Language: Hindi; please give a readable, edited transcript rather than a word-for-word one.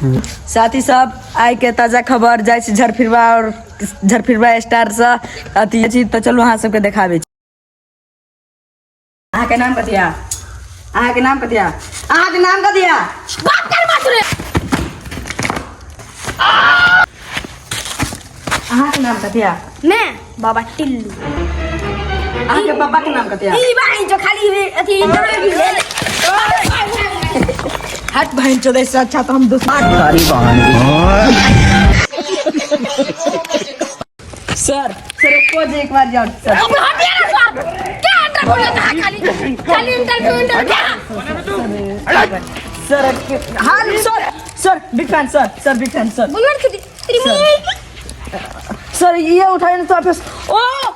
साथी सब आइ के ताजा खबर जाय छै झरफिरवा स्टार से अथी छी तो चलू अहाँ सबके देखाबे छी। अहाँ के नाम कथि या? अहाँ के नाम कथि या? अहाँ के नाम कथि या? बात कर मत रे। अहाँ के नाम कथि या? मैं बाबा टिल्लू। अहाँ के पापा के नाम कथि या? ई भाई जो खाली अथी इंटरव्यू ले हट बहन चोदे से अच्छा तो हम दुश्मन सर सर एक बार जाओ सर। क्या इंटरव्यू लेता है? खाली इंटरव्यू सर हाँ sir big fan sir big fan sir बोलो तेरी सर ये उठाए ना तो आप ओ